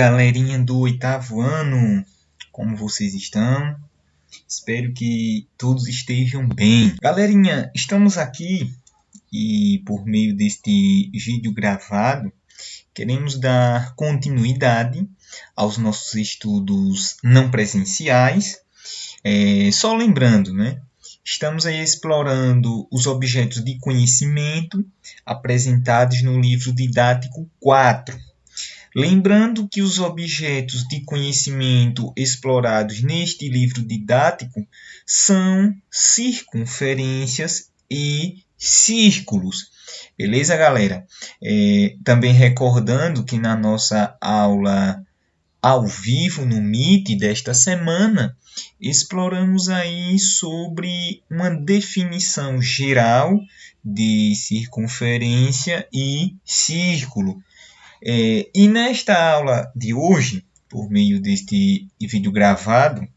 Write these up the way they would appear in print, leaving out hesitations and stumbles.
galerinha do oitavo ano, como vocês estão? Espero que todos estejam bem. Galerinha, estamos aqui e por meio deste vídeo gravado, queremos dar continuidade aos nossos estudos não presenciais. Só lembrando, né? Estamos aí explorando os objetos de conhecimento apresentados no livro didático 4. Lembrando que os objetos de conhecimento explorados neste livro didático são circunferências e círculos. Beleza, galera? Também recordando que na nossa aula ao vivo no Meet desta semana, exploramos aí sobre uma definição geral de circunferência e círculo. E nesta aula de hoje, por meio deste vídeo gravado,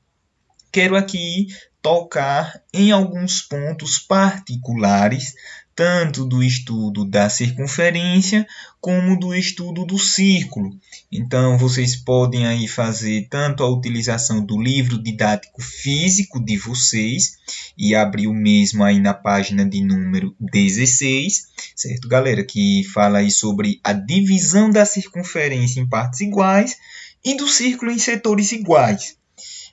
quero aqui tocar em alguns pontos particulares, tanto do estudo da circunferência como do estudo do círculo. Então, vocês podem aí fazer tanto a utilização do livro didático físico de vocês e abrir o mesmo aí na página de número 16, certo, galera? Que fala aí sobre a divisão da circunferência em partes iguais e do círculo em setores iguais.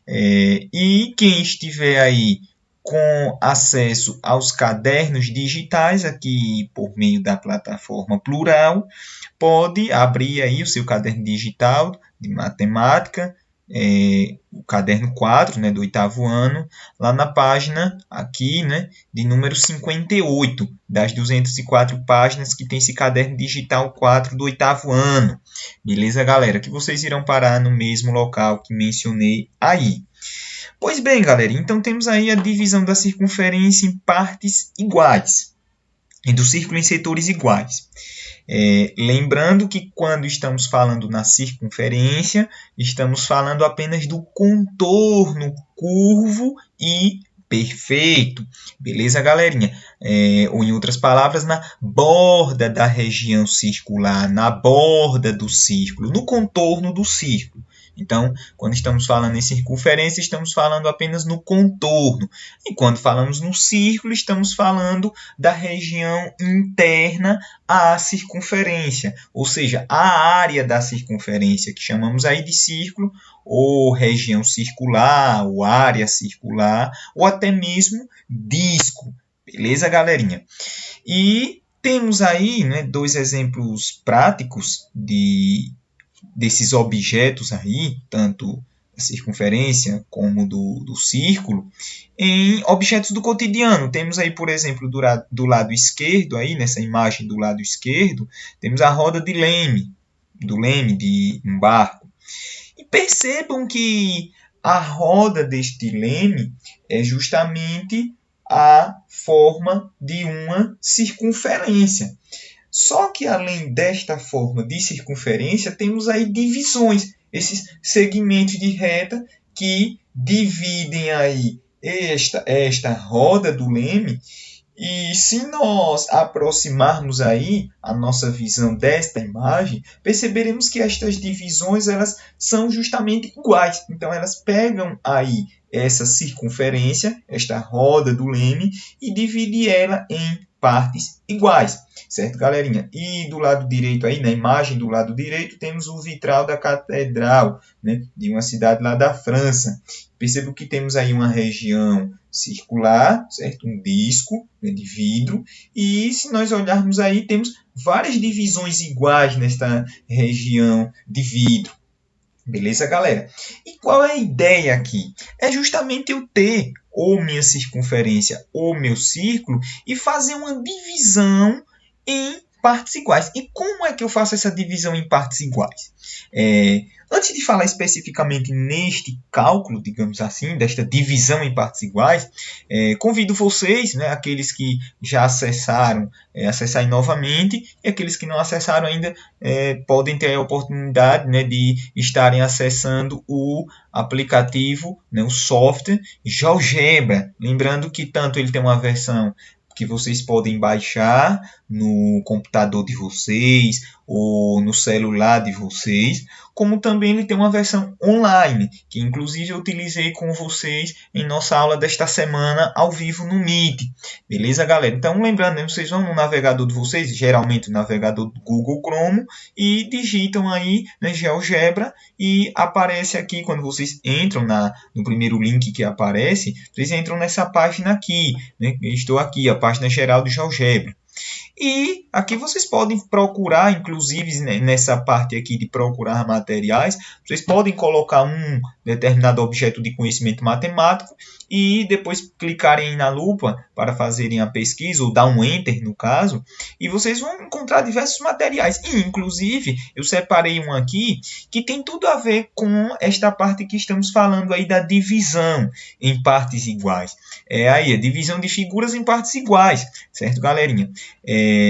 E quem estiver aí com acesso aos cadernos digitais aqui por meio da plataforma Plural, pode abrir aí o seu caderno digital de matemática, o caderno 4, né, do oitavo ano, lá na página aqui, né, de número 58, das 204 páginas que tem esse caderno digital 4 do oitavo ano. Beleza, galera? Que vocês irão parar no mesmo local que mencionei aí. Pois bem, galera, então temos aí a divisão da circunferência em partes iguais e do círculo em setores iguais. Lembrando que quando estamos falando na circunferência, estamos falando apenas do contorno curvo e perfeito. Beleza, galerinha? Ou em outras palavras, na borda da região circular, na borda do círculo, no contorno do círculo. Então, quando estamos falando em circunferência, estamos falando apenas no contorno. E quando falamos no círculo, estamos falando da região interna à circunferência, ou seja, a área da circunferência, que chamamos aí de círculo, ou região circular, ou área circular, ou até mesmo disco. Beleza, galerinha? E temos aí, né, dois exemplos práticos desses objetos aí, tanto da circunferência como do círculo, em objetos do cotidiano. Temos aí, por exemplo, do lado esquerdo, aí, nessa imagem do lado esquerdo, temos a roda de leme, do leme de um barco. E percebam que a roda deste leme é justamente a forma de uma circunferência. Só que além desta forma de circunferência, temos aí divisões, esses segmentos de reta que dividem aí esta roda do leme. E se nós aproximarmos aí a nossa visão desta imagem, perceberemos que estas divisões elas são justamente iguais. Então elas pegam aí essa circunferência, esta roda do leme, e dividem ela em partes iguais, certo, galerinha? E do lado direito aí, na imagem do lado direito, temos o vitral da catedral, né, de uma cidade lá da França. Percebo que temos aí uma região circular, certo? Um disco, né, de vidro, e se nós olharmos aí, temos várias divisões iguais nesta região de vidro. Beleza, galera? E qual é a ideia aqui? É justamente eu ter ou minha circunferência ou meu círculo e fazer uma divisão em partes iguais. E como é que eu faço essa divisão em partes iguais? Antes de falar especificamente neste cálculo, digamos assim, desta divisão em partes iguais, convido vocês, né, aqueles que já acessaram, acessarem novamente, e aqueles que não acessaram ainda podem ter a oportunidade, né, de estarem acessando o aplicativo, né, o software GeoGebra. Lembrando que tanto ele tem uma versão que vocês podem baixar no computador de vocês ou no celular de vocês, como também ele tem uma versão online, que inclusive eu utilizei com vocês em nossa aula desta semana ao vivo no Meet. Beleza, galera? Então, lembrando, né, vocês vão no navegador de vocês, geralmente o navegador do Google Chrome, e digitam aí, né, GeoGebra, e aparece aqui, quando vocês entram no primeiro link que aparece, vocês entram nessa página aqui, né? Estou aqui, a página geral do GeoGebra. E aqui vocês podem procurar, inclusive nessa parte aqui de procurar materiais, vocês podem colocar um determinado objeto de conhecimento matemático e depois clicarem na lupa para fazerem a pesquisa, ou dar um Enter no caso, e vocês vão encontrar diversos materiais. E, inclusive, eu separei um aqui que tem tudo a ver com esta parte que estamos falando aí da divisão em partes iguais. É aí, a divisão de figuras em partes iguais, certo, galerinha?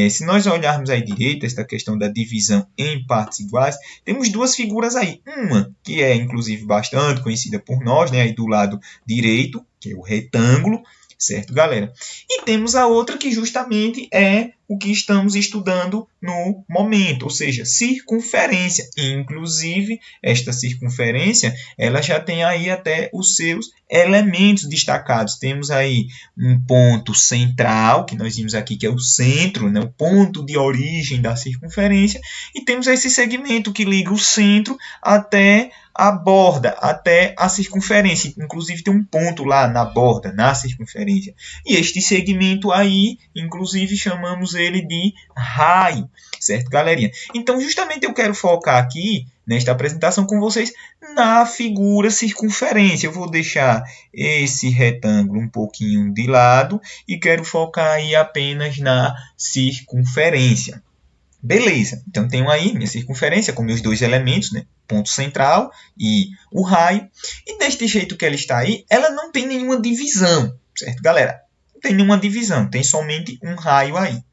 Se nós olharmos aí direito, esta questão da divisão em partes iguais, temos duas figuras aí. Uma que é, inclusive, bastante conhecida por nós, né, aí do lado direito, que é o retângulo, certo, galera? E temos a outra que justamente é o que estamos estudando no momento, ou seja, circunferência. Inclusive, esta circunferência, ela já tem aí até os seus elementos destacados. Temos aí um ponto central, que nós vimos aqui que é o centro, né, o ponto de origem da circunferência, e temos esse segmento que liga o centro até a borda, até a circunferência. Inclusive tem um ponto lá na borda, na circunferência. E este segmento aí, inclusive, chamamos ele de raio, certo, galerinha? Então, justamente eu quero focar aqui, nesta apresentação com vocês, na figura circunferência. Eu vou deixar esse retângulo um pouquinho de lado e quero focar aí apenas na circunferência. Beleza, então tenho aí minha circunferência com meus dois elementos, né? Ponto central e o raio. E deste jeito que ela está aí, ela não tem nenhuma divisão, certo, galera? Não tem nenhuma divisão, tem somente um raio aí.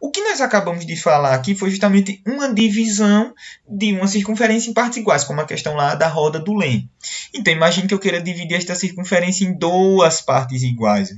O que nós acabamos de falar aqui foi justamente uma divisão de uma circunferência em partes iguais, como a questão lá da roda do Leme. Então, imagine que eu queira dividir esta circunferência em duas partes iguais.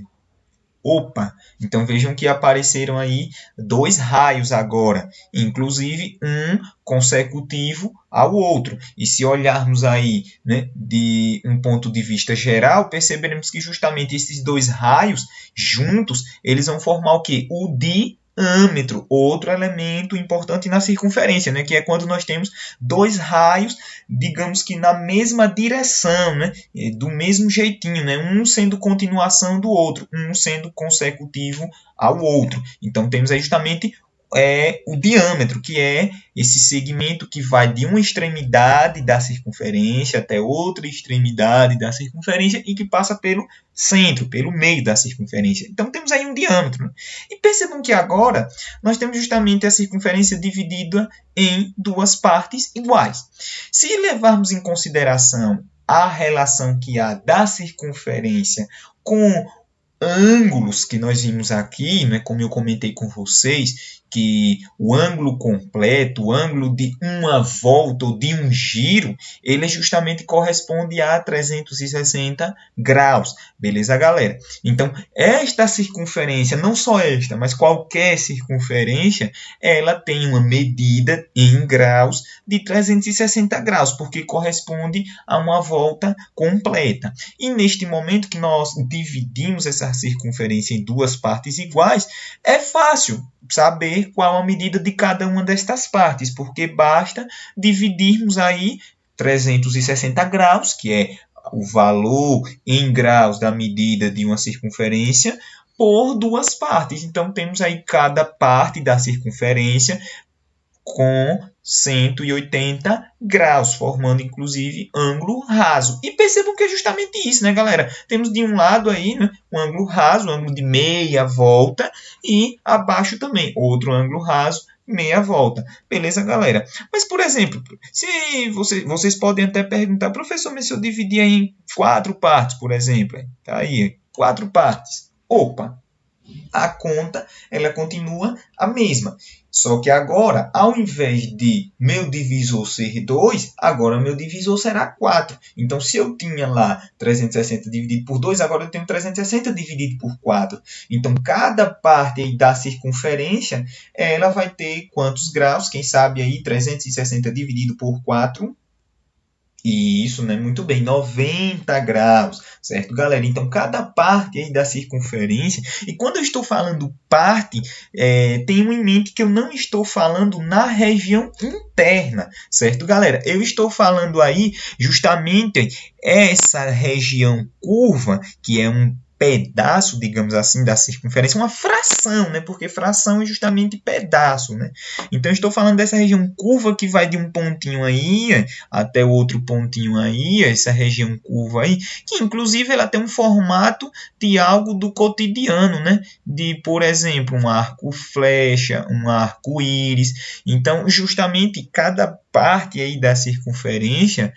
Opa! Então vejam que apareceram aí dois raios agora, inclusive um consecutivo ao outro. E se olharmos aí, né, de um ponto de vista geral, perceberemos que justamente esses dois raios juntos, eles vão formar o quê? O diâmetro, outro elemento importante na circunferência, né, que é quando nós temos dois raios, digamos que na mesma direção, né, do mesmo jeitinho, né, um sendo continuação do outro, um sendo consecutivo ao outro. Então temos aí justamente o diâmetro, que é esse segmento que vai de uma extremidade da circunferência até outra extremidade da circunferência e que passa pelo centro, pelo meio da circunferência. Então temos aí um diâmetro, né? E percebam que agora nós temos justamente a circunferência dividida em duas partes iguais. Se levarmos em consideração a relação que há da circunferência com ângulos que nós vimos aqui, né, como eu comentei com vocês, que o ângulo completo, o ângulo de uma volta ou de um giro, ele justamente corresponde a 360 graus. Beleza, galera? Então, esta circunferência, não só esta, mas qualquer circunferência, ela tem uma medida em graus de 360 graus, porque corresponde a uma volta completa. E neste momento que nós dividimos essa circunferência em duas partes iguais, é fácil saber qual a medida de cada uma destas partes, porque basta dividirmos aí 360 graus, que é o valor em graus da medida de uma circunferência, por duas partes. Então, temos aí cada parte da circunferência com 180 graus, formando inclusive ângulo raso. E percebam que é justamente isso, né, galera? Temos de um lado aí, né, um ângulo raso, um ângulo de meia volta, e abaixo também outro ângulo raso, meia volta. Beleza, galera? Mas, por exemplo, se vocês podem até perguntar, professor, mas se eu dividir em 4 partes, por exemplo, tá aí, 4 partes. Opa! a conta ela continua a mesma. Só que agora, ao invés de meu divisor ser 2, agora meu divisor será 4. Então, se eu tinha lá 360 dividido por 2, agora eu tenho 360 dividido por 4. Então, cada parte aí da circunferência, ela vai ter quantos graus? Quem sabe aí 360 dividido por 4. E isso, né? Muito bem, 90 graus, certo, galera? Então, cada parte aí da circunferência, e quando eu estou falando parte, tenham em mente que eu não estou falando na região interna, certo, galera? Eu estou falando aí justamente essa região curva, que é um pedaço, digamos assim, da circunferência, uma fração, né? Porque fração é justamente pedaço, né? Então, eu estou falando dessa região curva que vai de um pontinho aí até o outro pontinho aí, essa região curva aí, que inclusive ela tem um formato de algo do cotidiano, né? De, por exemplo, um arco flecha, um arco íris. Então, justamente cada parte aí da circunferência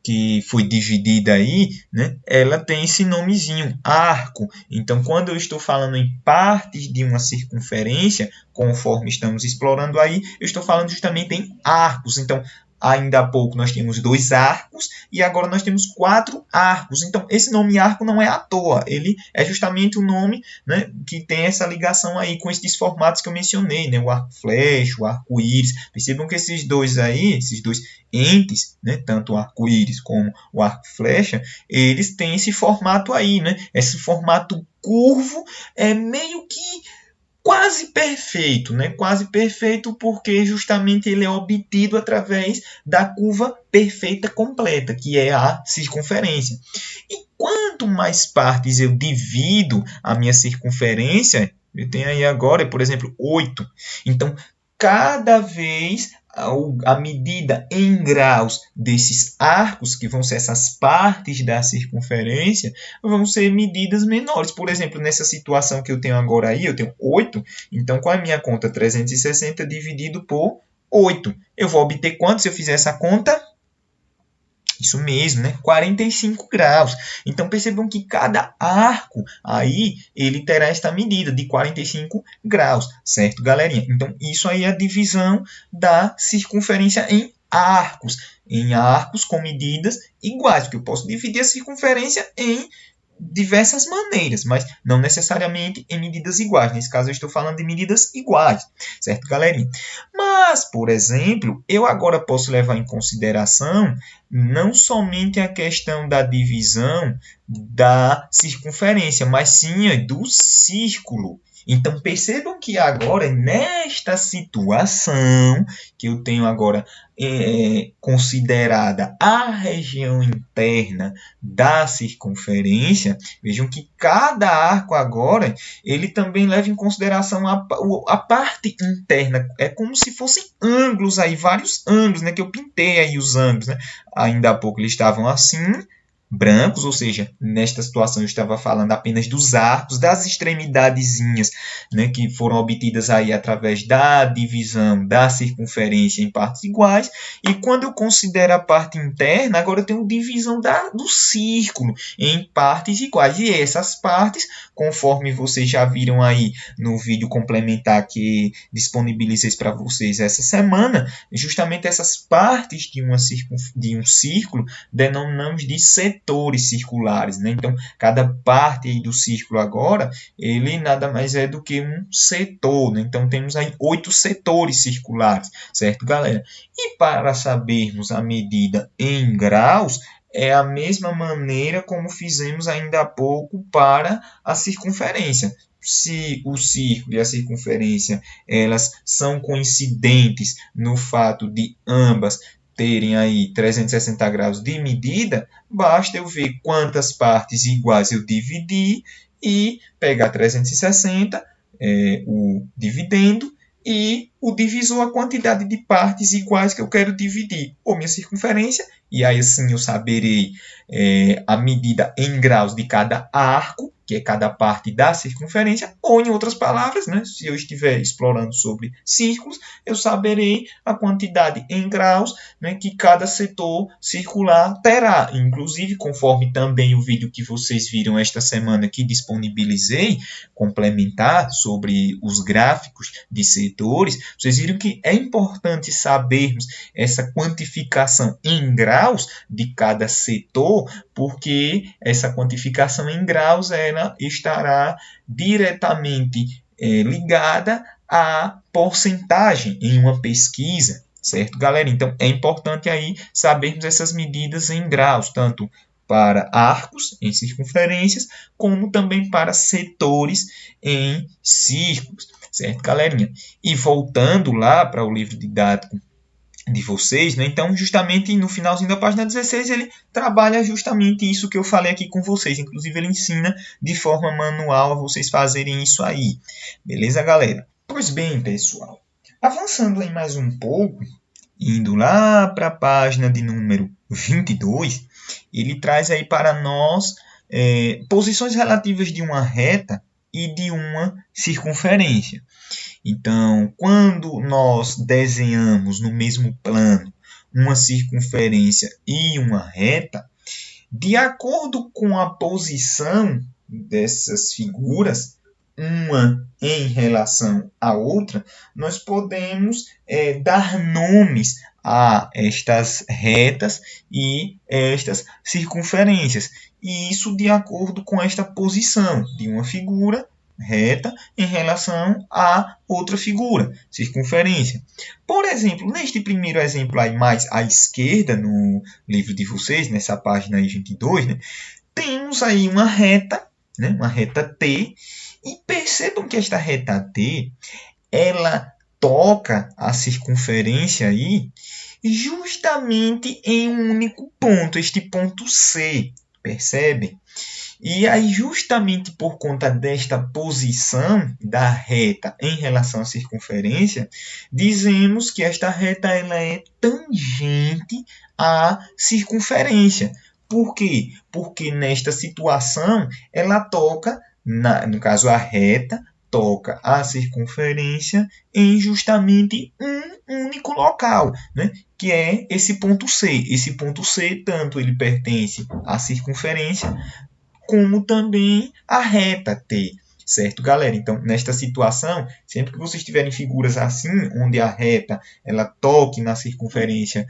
que foi dividida aí, né, ela tem esse nomezinho, arco. Então, quando eu estou falando em partes de uma circunferência, conforme estamos explorando aí, eu estou falando justamente em arcos. Então, ainda há pouco nós tínhamos 2 arcos e agora nós temos 4 arcos. Então, esse nome arco não é à toa. Ele é justamente o nome, né, que tem essa ligação aí com esses formatos que eu mencionei, né, o arco flecha, o arco-íris. Percebam que esses dois aí, esses dois entes, né, tanto o arco-íris como o arco-flecha, eles têm esse formato aí, né? Esse formato curvo é meio que quase perfeito, né? Quase perfeito porque justamente ele é obtido através da curva perfeita completa, que é a circunferência. E quanto mais partes eu divido a minha circunferência, eu tenho aí agora, por exemplo, 8. Então, cada vez a medida em graus desses arcos, que vão ser essas partes da circunferência, vão ser medidas menores. Por exemplo, nessa situação que eu tenho agora aí, eu tenho 8, então com a minha conta 360 dividido por 8, eu vou obter quanto se eu fizer essa conta? Isso mesmo, né? 45 graus. Então, percebam que cada arco aí, ele terá esta medida de 45 graus, certo, galerinha? Então, isso aí é a divisão da circunferência em arcos com medidas iguais, porque eu posso dividir a circunferência em diversas maneiras, mas não necessariamente em medidas iguais. Nesse caso, eu estou falando de medidas iguais, certo, galerinha? Mas, por exemplo, eu agora posso levar em consideração não somente a questão da divisão da circunferência, mas sim do círculo. Então, percebam que agora, nesta situação que eu tenho agora considerada a região interna da circunferência, vejam que cada arco agora, ele também leva em consideração a parte interna. É como se fossem ângulos aí, vários ângulos, né? Que eu pintei aí os ângulos, né? Ainda há pouco eles estavam assim, brancos, ou seja, nesta situação eu estava falando apenas dos arcos, das extremidadezinhas, né, que foram obtidas aí através da divisão da circunferência em partes iguais, e quando eu considero a parte interna, agora eu tenho divisão do círculo em partes iguais, e essas partes, conforme vocês já viram aí no vídeo complementar que disponibilizei para vocês essa semana, justamente essas partes de um círculo denominamos de setores circulares, né? Então, cada parte aí do círculo agora, ele nada mais é do que um setor, né? Então, temos aí 8 setores circulares, certo, galera? E para sabermos a medida em graus, é a mesma maneira como fizemos ainda há pouco para a circunferência. Se o círculo e a circunferência elas são coincidentes no fato de ambas terem aí 360 graus de medida, basta eu ver quantas partes iguais eu dividi e pegar 360, o dividendo, e o divisor, a quantidade de partes iguais que eu quero dividir, ou minha circunferência, e aí assim eu saberei a medida em graus de cada arco, que é cada parte da circunferência, ou em outras palavras, né, se eu estiver explorando sobre círculos, eu saberei a quantidade em graus, né, que cada setor circular terá. Inclusive, conforme também o vídeo que vocês viram esta semana que disponibilizei, complementar sobre os gráficos de setores, vocês viram que é importante sabermos essa quantificação em graus de cada setor, porque essa quantificação em graus ela estará diretamente ligada à porcentagem em uma pesquisa, certo, galera? Então, é importante aí sabermos essas medidas em graus, tanto para arcos em circunferências, como também para setores em círculos, certo, galerinha? E voltando lá para o livro didático de vocês, né? Então, justamente no finalzinho da página 16, ele trabalha justamente isso que eu falei aqui com vocês. Inclusive, ele ensina de forma manual a vocês fazerem isso aí. Beleza, galera? Pois bem, pessoal. Avançando aí mais um pouco, indo lá para a página de número 22, ele traz aí para nós posições relativas de uma reta e de uma circunferência. Então, quando nós desenhamos no mesmo plano uma circunferência e uma reta, de acordo com a posição dessas figuras, uma em relação à outra, nós podemos dar nomes a estas retas e estas circunferências. E isso de acordo com esta posição de uma figura reta em relação a outra figura, circunferência. Por exemplo, neste primeiro exemplo aí mais à esquerda, no livro de vocês, nessa página aí 22, né, temos aí uma reta, né, uma reta T, e percebam que esta reta T, ela toca a circunferência aí justamente em um único ponto, este ponto C, percebem? E aí, justamente por conta desta posição da reta em relação à circunferência, dizemos que esta reta ela é tangente à circunferência. Por quê? Porque nesta situação, ela toca, no caso a reta, toca a circunferência em justamente um único local, né? Que é esse ponto C. Esse ponto C, tanto ele pertence à circunferência, como também a reta T, certo, galera? Então, nesta situação, sempre que vocês tiverem figuras assim, onde a reta ela toque na circunferência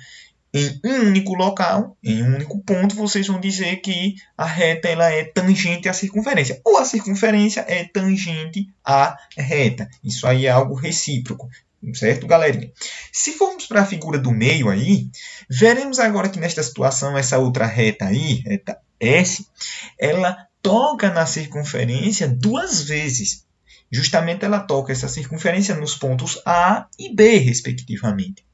em um único local, em um único ponto, vocês vão dizer que a reta ela é tangente à circunferência, ou a circunferência é tangente à reta. Isso aí é algo recíproco, certo, galerinha? Se formos para a figura do meio aí, veremos agora que nesta situação, essa outra reta aí, reta S, ela toca na circunferência duas vezes. Justamente ela toca essa circunferência nos pontos A e B, respectivamente.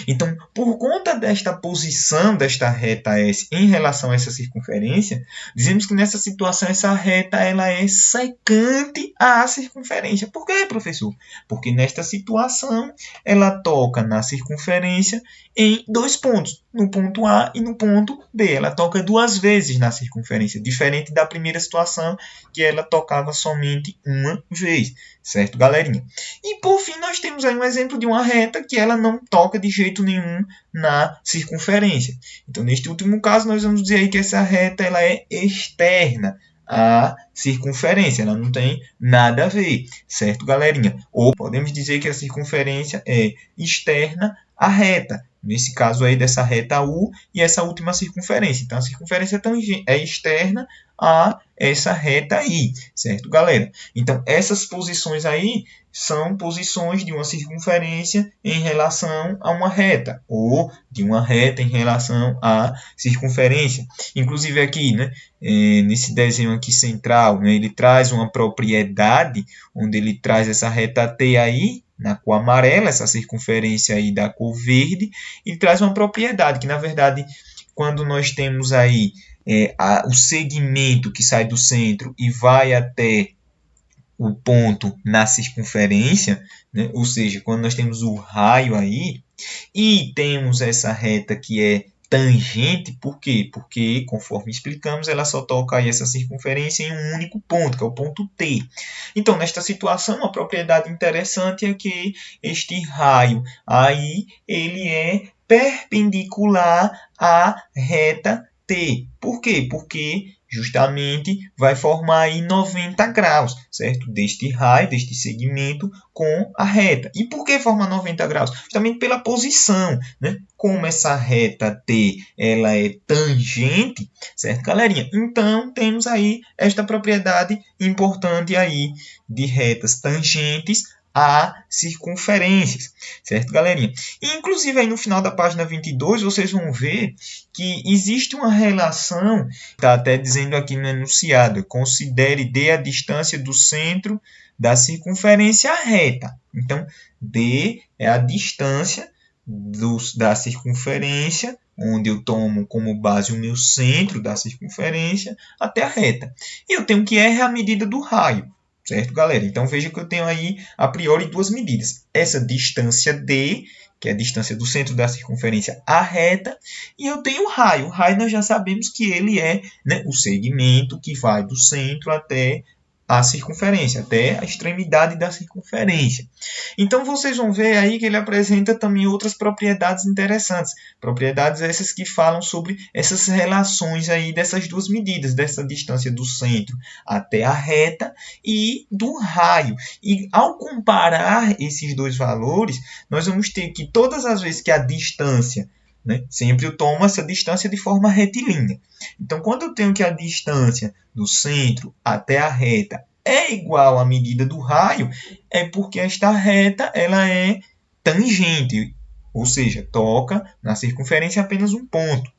Então, por conta desta posição desta reta S em relação a essa circunferência, dizemos que nessa situação essa reta ela é secante à circunferência. Por quê, professor? Porque nesta situação ela toca na circunferência em dois pontos, no ponto A e no ponto B. Ela toca duas vezes na circunferência, diferente da primeira situação que ela tocava somente uma vez, certo, galerinha? E por fim nós temos aí um exemplo de uma reta que ela não toca de jeito nenhum na circunferência. Então, neste último caso, nós vamos dizer aí que essa reta ela é externa à circunferência, ela não tem nada a ver, certo, galerinha? Ou podemos dizer que a circunferência é externa à reta, nesse caso aí dessa reta U e essa última circunferência. Então, a circunferência é externa a essa reta aí, certo, galera? Então, essas posições aí são posições de uma circunferência em relação a uma reta, ou de uma reta em relação à circunferência. Inclusive aqui, né, nesse desenho aqui central, né, ele traz uma propriedade, onde ele traz essa reta T aí, na cor amarela, essa circunferência aí da cor verde, e traz uma propriedade que, na verdade, quando nós temos aí o segmento que sai do centro e vai até o ponto na circunferência, né? Ou seja, quando nós temos o raio aí, e temos essa reta que é tangente, por quê? Porque, conforme explicamos, ela só toca aí essa circunferência em um único ponto, que é o ponto T. Então, nesta situação, uma propriedade interessante é que este raio aí, ele é perpendicular à reta T. Por quê? Porque justamente vai formar aí 90 graus, certo? Deste raio, deste segmento com a reta. E por que forma 90 graus? Justamente pela posição, né? Como essa reta T, ela é tangente, certo, galerinha? Então, temos aí esta propriedade importante aí de retas tangentes a circunferências, certo, galerinha? E, inclusive, aí no final da página 22, vocês vão ver que existe uma relação, está até dizendo aqui no enunciado, considere D a distância do centro da circunferência reta. Então, D é a distância da circunferência, onde eu tomo como base o meu centro da circunferência, até a reta. E eu tenho que R é a medida do raio. Certo, galera? Então, veja que eu tenho aí, a priori, duas medidas. Essa distância D, que é a distância do centro da circunferência à reta, e eu tenho o raio. O raio nós já sabemos que ele é, né, o segmento que vai do centro até a circunferência, até a extremidade da circunferência. Então, vocês vão ver aí que ele apresenta também outras propriedades interessantes. Propriedades essas que falam sobre essas relações aí dessas duas medidas, dessa distância do centro até a reta e do raio. E ao comparar esses dois valores, nós vamos ter que todas as vezes que a distância, né, sempre eu tomo essa distância de forma retilínea. Então, quando eu tenho que a distância do centro até a reta é igual à medida do raio, é porque esta reta ela é tangente, ou seja, toca na circunferência apenas um ponto.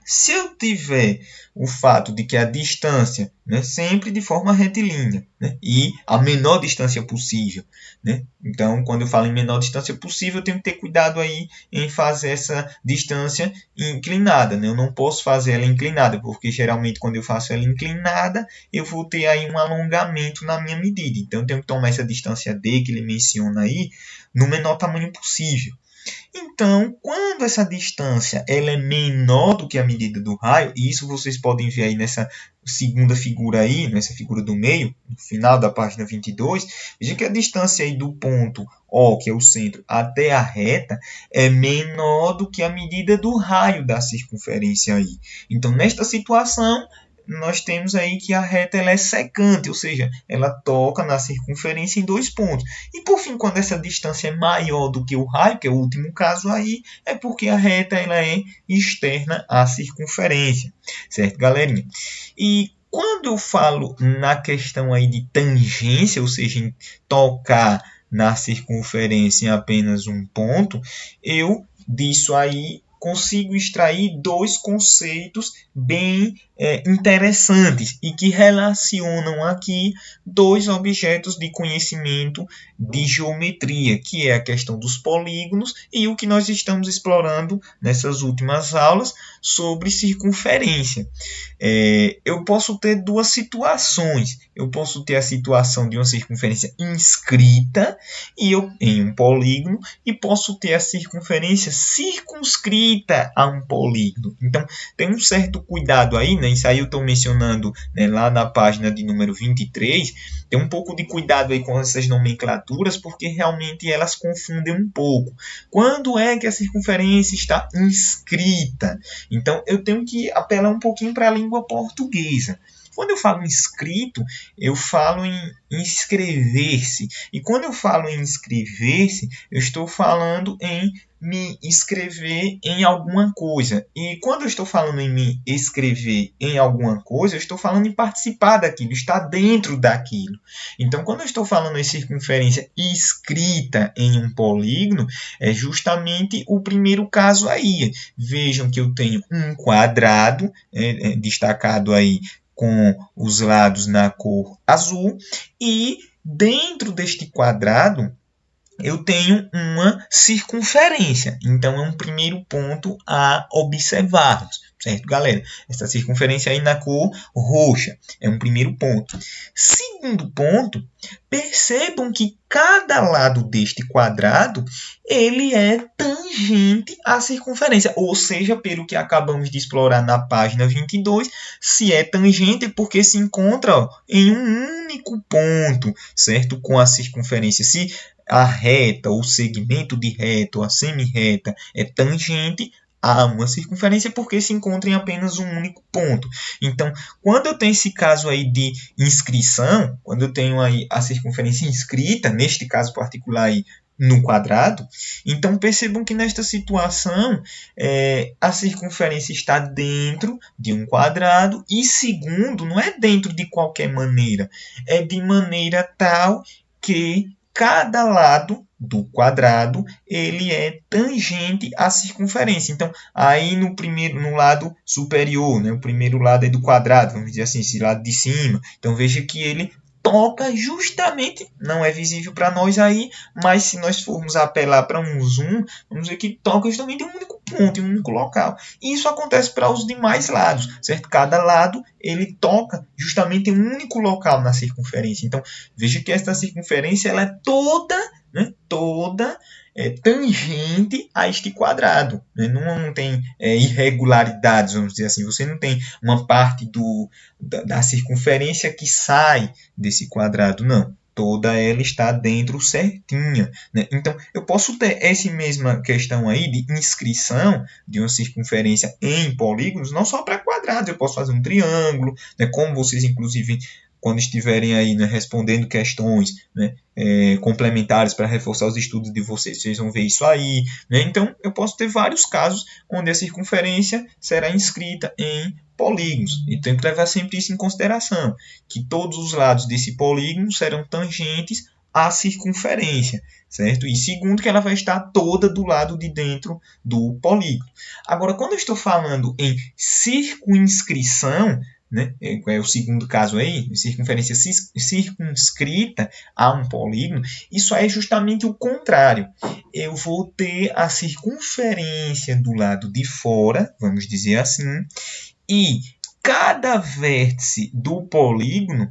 Se eu tiver o fato de que a distância, né, sempre de forma retilínea, né, e a menor distância possível, né? Então, quando eu falo em menor distância possível, eu tenho que ter cuidado aí em fazer essa distância inclinada, né? Eu não posso fazer ela inclinada, porque geralmente quando eu faço ela inclinada, eu vou ter aí um alongamento na minha medida. Então, eu tenho que tomar essa distância D que ele menciona aí no menor tamanho possível. Então, quando essa distância ela é menor do que a medida do raio, e isso vocês podem ver aí nessa segunda figura aí, nessa figura do meio, no final da página 22, veja que a distância aí do ponto O, que é o centro, até a reta, é menor do que a medida do raio da circunferência aí. Então, nesta situação, nós temos aí que a reta ela é secante, ou seja, ela toca na circunferência em dois pontos. E por fim, quando essa distância é maior do que o raio, que é o último caso aí, é porque a reta ela é externa à circunferência, certo, galerinha? E quando eu falo na questão aí de tangência, ou seja, em tocar na circunferência em apenas um ponto, eu disso aí consigo extrair dois conceitos bem interessantes e que relacionam aqui dois objetos de conhecimento de geometria, que é a questão dos polígonos e o que nós estamos explorando nessas últimas aulas sobre circunferência. Eu posso ter duas situações. Eu posso ter a situação de uma circunferência inscrita em um polígono e posso ter a circunferência circunscrita a um polígono. Então, tem um certo cuidado aí, né? Isso aí eu estou mencionando, né, lá na página de número 23. Tem um pouco de cuidado aí com essas nomenclaturas, porque realmente elas confundem um pouco. Quando é que a circunferência está inscrita? Então, eu tenho que apelar um pouquinho para a língua portuguesa. Quando eu falo inscrito, eu falo em inscrever-se. E quando eu falo em inscrever-se, eu estou falando em me inscrever em alguma coisa. E quando eu estou falando em me inscrever em alguma coisa, eu estou falando em participar daquilo, estar dentro daquilo. Então, quando eu estou falando em circunferência inscrita em um polígono, é justamente o primeiro caso aí. Vejam que eu tenho um quadrado, destacado aí com os lados na cor azul, e dentro deste quadrado eu tenho uma circunferência. Então, é um primeiro ponto a observarmos. Certo, galera? Essa circunferência aí na cor roxa é um primeiro ponto. Segundo ponto, percebam que cada lado deste quadrado ele é tangente à circunferência. Ou seja, pelo que acabamos de explorar na página 22, se é tangente é porque se encontra em um único ponto, certo? Com a circunferência. Se a reta, o segmento de reta, ou a semi-reta é tangente a uma circunferência porque se encontra em apenas um único ponto. Então, quando eu tenho esse caso aí de inscrição, quando eu tenho aí a circunferência inscrita, neste caso particular aí, no quadrado, então percebam que nesta situação a circunferência está dentro de um quadrado e segundo, não é dentro de qualquer maneira, é de maneira tal que cada lado do quadrado ele é tangente à circunferência. Então, aí no lado superior, né, o primeiro lado é do quadrado, vamos dizer assim, esse lado de cima. Então, veja que ele toca justamente, não é visível para nós aí, mas se nós formos apelar para um zoom, vamos ver que toca justamente em um único ponto, em um único local. E isso acontece para os demais lados, certo? Cada lado ele toca justamente em um único local na circunferência. Então, veja que esta circunferência ela é toda tangente a este quadrado. Né? Não tem irregularidades, vamos dizer assim. Você não tem uma parte da circunferência que sai desse quadrado, não. Toda ela está dentro certinha. Né? Então, eu posso ter essa mesma questão aí de inscrição de uma circunferência em polígonos, não só para quadrados, eu posso fazer um triângulo, né? Como vocês, inclusive, quando estiverem aí, né, respondendo questões, né, complementares para reforçar os estudos de vocês, vocês vão ver isso aí. Né? Então, eu posso ter vários casos onde a circunferência será inscrita em polígonos. E tenho que levar sempre isso em consideração, que todos os lados desse polígono serão tangentes à circunferência, certo? E segundo, que ela vai estar toda do lado de dentro do polígono. Agora, quando eu estou falando em circunscrição, né, é o segundo caso aí, circunferência circunscrita a um polígono, isso é justamente o contrário. Eu vou ter a circunferência do lado de fora, vamos dizer assim, e cada vértice do polígono,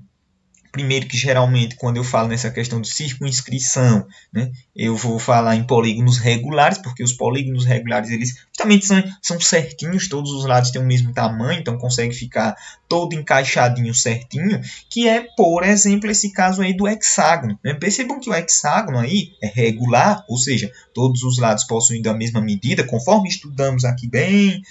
primeiro que geralmente quando eu falo nessa questão de circunscrição, né, eu vou falar em polígonos regulares, porque os polígonos regulares eles justamente são certinhos, todos os lados têm o mesmo tamanho, então consegue ficar todo encaixadinho certinho, que é, por exemplo, esse caso aí do hexágono. Né? Percebam que o hexágono aí é regular, ou seja, todos os lados possuindo a mesma medida, conforme estudamos aqui bem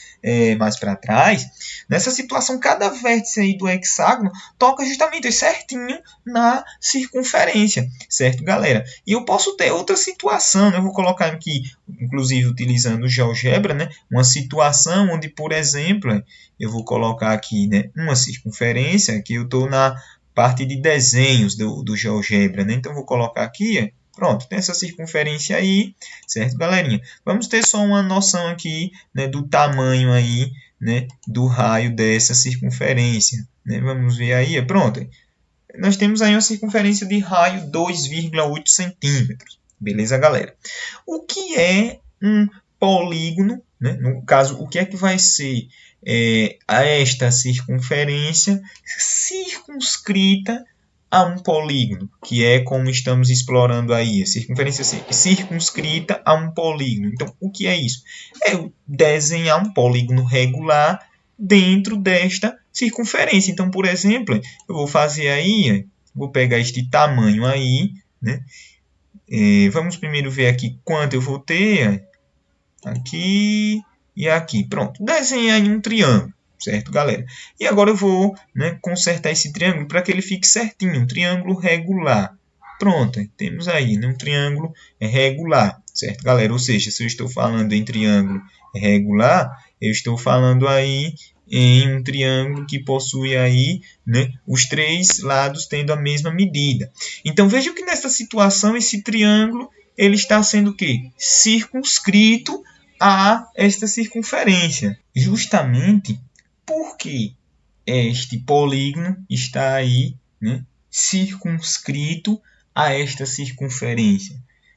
mais para trás. Nessa situação, cada vértice aí do hexágono toca justamente certinho na circunferência, certo, galera? E eu posso ter outra situação, né? Eu vou colocar aqui, inclusive utilizando o GeoGebra, né? Uma situação onde, por exemplo, eu vou colocar aqui, né, uma circunferência, que eu estou na parte de desenhos do GeoGebra, né? Então, eu vou colocar aqui, pronto, tem essa circunferência aí, certo, galerinha? Vamos ter só uma noção aqui, né, do tamanho aí, né, do raio dessa circunferência. Né? Vamos ver aí, pronto. Nós temos aí uma circunferência de raio 2,8 centímetros. Beleza, galera? O que é um polígono? Né? No caso, o que é que vai ser esta circunferência circunscrita a um polígono, que é como estamos explorando aí, a circunferência circunscrita a um polígono. Então, o que é isso? É desenhar um polígono regular dentro desta circunferência. Então, por exemplo, eu vou fazer aí, vou pegar este tamanho aí, né? Vamos primeiro ver aqui quanto eu vou ter, aqui e aqui. Pronto, desenhei aí um triângulo, certo, galera? E agora eu vou, né, consertar esse triângulo para que ele fique certinho, um triângulo regular. Pronto, temos aí, né, um triângulo regular, certo, galera? Ou seja, se eu estou falando em triângulo regular, eu estou falando aí em um triângulo que possui aí, né, os três lados tendo a mesma medida. Então, veja que nessa situação, esse triângulo ele está sendo o quê? Circunscrito a esta circunferência. Justamente porque este polígono está aí, né, circunscrito a esta circunferência.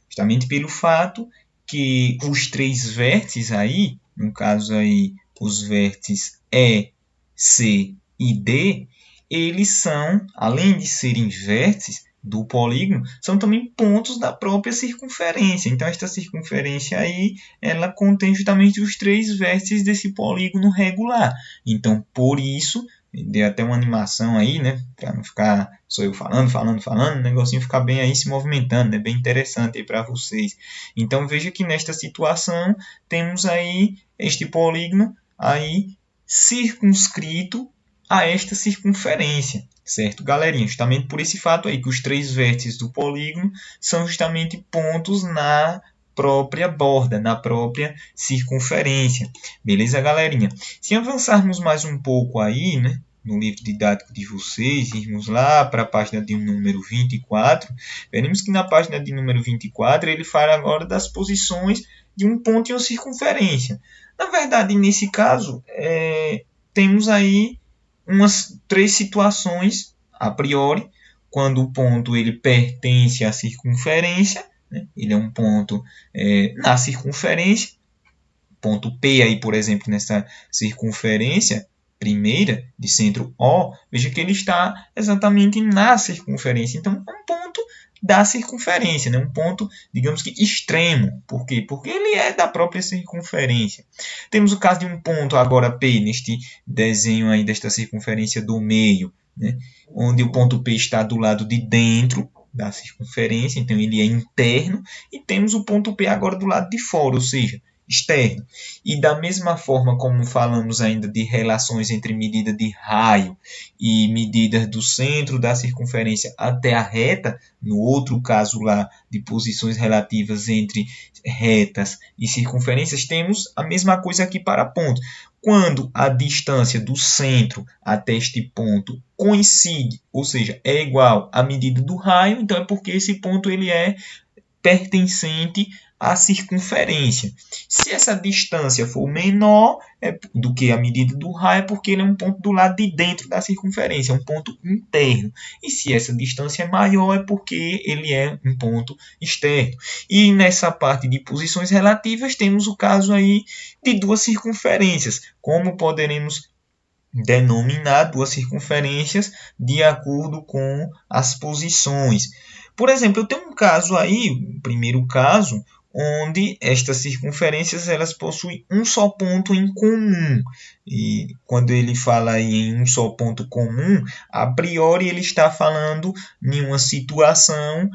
Justamente pelo fato que os três vértices aí, no caso aí os vértices E, C e D, eles são, além de serem vértices do polígono, são também pontos da própria circunferência. Então, esta circunferência aí, ela contém justamente os 3 vértices desse polígono regular. Então, por isso, dei até uma animação aí, né? Para não ficar só eu falando, o negocinho ficar bem aí se movimentando, né? Bem interessante aí para vocês. Então, veja que nesta situação, temos aí este polígono aí circunscrito a esta circunferência, certo, galerinha? Justamente por esse fato aí, que os 3 vértices do polígono são justamente pontos na própria borda, na própria circunferência. Beleza, galerinha? Se avançarmos mais um pouco aí, né, no livro didático de vocês, irmos lá para a página de número 24, veremos que na página de número 24 ele fala agora das posições de um ponto e uma circunferência. Na verdade, nesse caso, temos aí umas 3 situações a priori, quando o ponto ele pertence à circunferência, né? Ele é um ponto na circunferência, ponto P aí, por exemplo, nessa circunferência primeira de centro O, veja que ele está exatamente na circunferência, então é um ponto da circunferência, né? Um ponto, digamos que extremo. Por quê? Porque ele é da própria circunferência. Temos o caso de um ponto agora P, neste desenho aí desta circunferência do meio, né? Onde o ponto P está do lado de dentro da circunferência, então ele é interno, e temos o ponto P agora do lado de fora, ou seja, externo. E da mesma forma como falamos ainda de relações entre medida de raio e medidas do centro da circunferência até a reta, no outro caso lá de posições relativas entre retas e circunferências, temos a mesma coisa aqui para pontos. Quando a distância do centro até este ponto coincide, ou seja, é igual à medida do raio, então é porque esse ponto ele é pertencente à circunferência. Se essa distância for menor do que a medida do raio, é porque ele é um ponto do lado de dentro da circunferência, é um ponto interno. E se essa distância é maior, é porque ele é um ponto externo. E nessa parte de posições relativas, temos o caso aí de 2 circunferências. Como poderemos denominar 2 circunferências de acordo com as posições? Por exemplo, eu tenho um caso aí, o primeiro caso, onde estas circunferências elas possuem um só ponto em comum. E quando ele fala aí em um só ponto comum, a priori ele está falando em uma situação,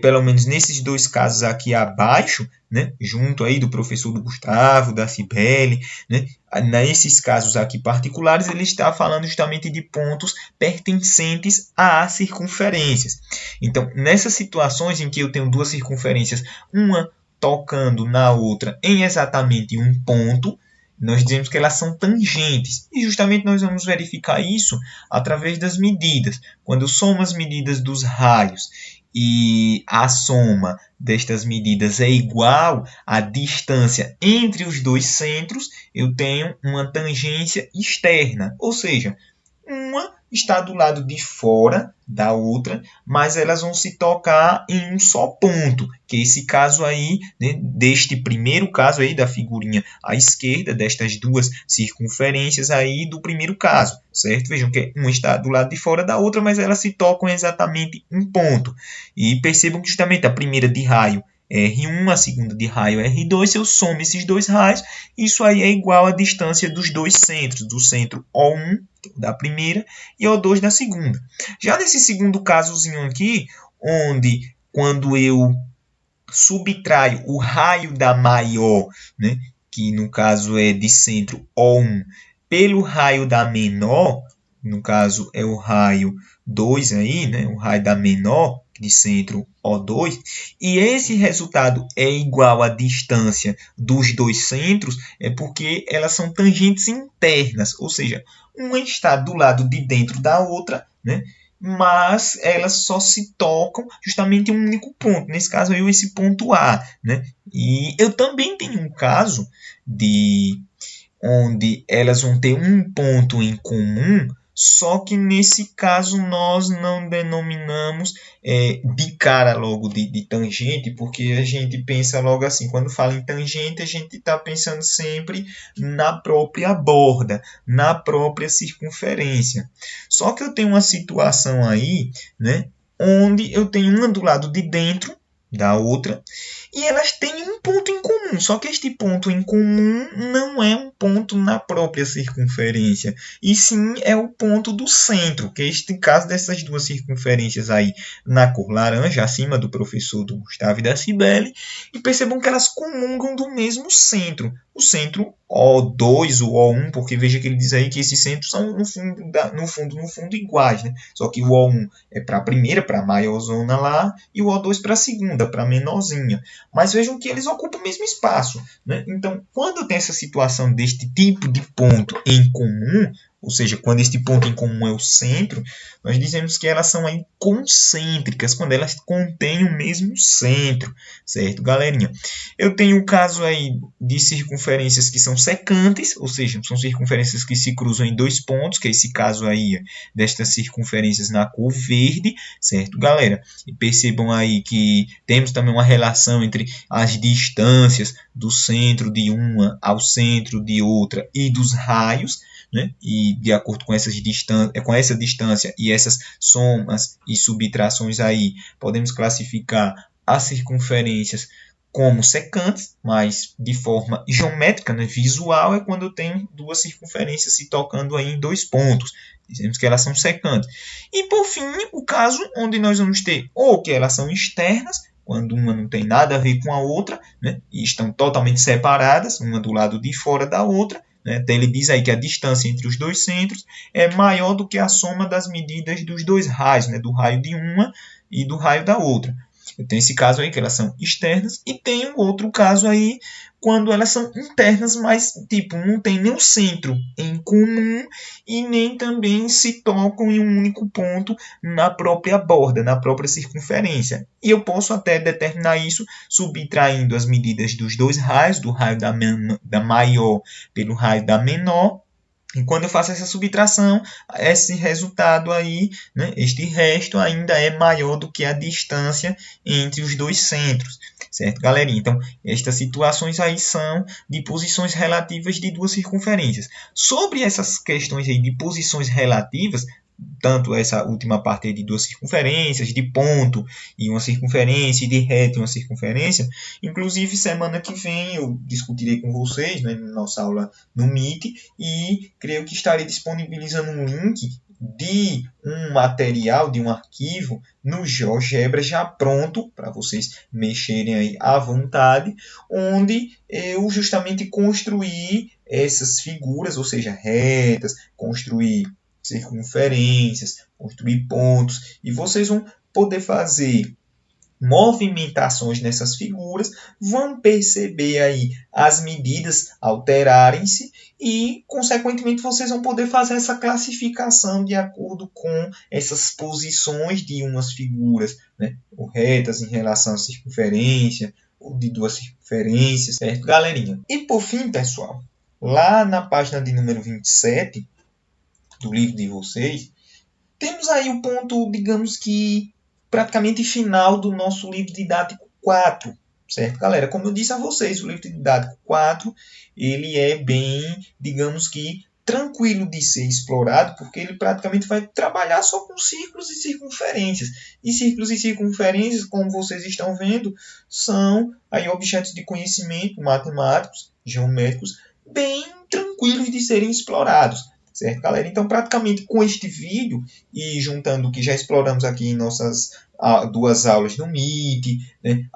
pelo menos nesses 2 casos aqui abaixo, né, junto aí do professor do Gustavo, da Cibele, né, nesses casos aqui particulares, ele está falando justamente de pontos pertencentes a circunferências. Então, nessas situações em que eu tenho 2 circunferências, uma tocando na outra em exatamente um ponto, nós dizemos que elas são tangentes. E justamente nós vamos verificar isso através das medidas. Quando eu somo as medidas dos raios e a soma destas medidas é igual à distância entre os 2 centros, eu tenho uma tangência externa, ou seja, uma está do lado de fora da outra, mas elas vão se tocar em um só ponto, que é esse caso aí, né, deste primeiro caso aí da figurinha à esquerda, destas 2 circunferências aí do primeiro caso, certo? Vejam que uma está do lado de fora da outra, mas elas se tocam exatamente em ponto. E percebam que justamente a primeira de raio R1, a segunda de raio R2, se eu somo esses 2 raios, isso aí é igual à distância dos 2 centros, do centro O1 da primeira e O2 da segunda. Já nesse segundo casozinho aqui, onde quando eu subtraio o raio da maior, né, que no caso é de centro O1, pelo raio da menor, no caso é o raio 2 aí, né, o raio da menor, de centro O2, e esse resultado é igual à distância dos 2 centros, é porque elas são tangentes internas, ou seja, uma está do lado de dentro da outra, né? Mas elas só se tocam justamente em um único ponto, nesse caso aí esse ponto A, né? E eu também tenho um caso de onde elas vão ter um ponto em comum, Só que nesse caso nós não denominamos de cara logo de tangente, porque a gente pensa logo assim, quando fala em tangente, a gente está pensando sempre na própria borda, na própria circunferência. Só que eu tenho uma situação aí, né, onde eu tenho uma do lado de dentro da outra, e elas têm um ponto em comum, só que este ponto em comum não é um ponto na própria circunferência, e sim é o ponto do centro, que é este caso dessas duas circunferências aí na cor laranja, acima do professor do Gustavo e da Cibele, e percebam que elas comungam do mesmo centro, o centro O2 ou O1, porque veja que ele diz aí que esses centros são no fundo iguais, né? Só que o O1 é para a primeira, para a maior zona lá, e o O2 para a segunda, para a menorzinha. Mas vejam que eles ocupam o mesmo espaço, né? Então, quando tem essa situação deste tipo de ponto em comum, ou seja, quando este ponto em comum é o centro, nós dizemos que elas são aí concêntricas, quando elas contêm o mesmo centro, certo, galerinha? Eu tenho o caso aí de circunferências que são secantes, ou seja, são circunferências que se cruzam em dois pontos, que é esse caso aí destas circunferências na cor verde, certo, galera? E percebam aí que temos também uma relação entre as distâncias do centro de uma ao centro de outra e dos raios, né? E de acordo com essa distância e essas somas e subtrações aí, podemos classificar as circunferências como secantes, mas de forma geométrica, né? Visual, é quando eu tenho duas circunferências se tocando aí em dois pontos. Dizemos que elas são secantes. E por fim, o caso onde nós vamos ter ou que elas são externas, quando uma não tem nada a ver com a outra, né? E estão totalmente separadas, uma do lado de fora da outra, né? Então ele diz aí que a distância entre os dois centros é maior do que a soma das medidas dos dois raios, né? Do raio de uma e do raio da outra. Eu tenho esse caso aí que elas são externas e tem um outro caso aí quando elas são internas, mas tipo, não tem nem o centro em comum e nem também se tocam em um único ponto na própria borda, na própria circunferência. E eu posso até determinar isso subtraindo as medidas dos dois raios, do raio da maior pelo raio da menor. E quando eu faço essa subtração, esse resultado aí, né, este resto ainda é maior do que a distância entre os dois centros, certo, galerinha? Então, estas situações aí são de posições relativas de duas circunferências. Sobre essas questões aí de posições relativas, tanto essa última parte de duas circunferências, de ponto e uma circunferência, e de reto e uma circunferência. Inclusive, semana que vem eu discutirei com vocês, né, na nossa aula no Meet, e creio que estarei disponibilizando um link de um material, de um arquivo no GeoGebra já pronto para vocês mexerem aí à vontade, onde eu justamente construí essas figuras, ou seja, retas, construir circunferências, construir pontos, e vocês vão poder fazer movimentações nessas figuras, vão perceber aí as medidas alterarem-se e, consequentemente, vocês vão poder fazer essa classificação de acordo com essas posições de umas figuras, né? Ou retas em relação à circunferência, ou de duas circunferências, certo, galerinha? E, por fim, pessoal, lá na página de número 27, do livro de vocês, temos aí o ponto, digamos que, praticamente final do nosso livro didático 4, certo, galera? Como eu disse a vocês, o livro didático 4, ele é bem, digamos que, tranquilo de ser explorado, porque ele praticamente vai trabalhar só com círculos e circunferências. E círculos e circunferências, como vocês estão vendo, são aí objetos de conhecimento matemáticos, geométricos, bem tranquilos de serem explorados. Certo, galera? Então, praticamente com este vídeo e juntando o que já exploramos aqui em nossas duas aulas no Meet, né,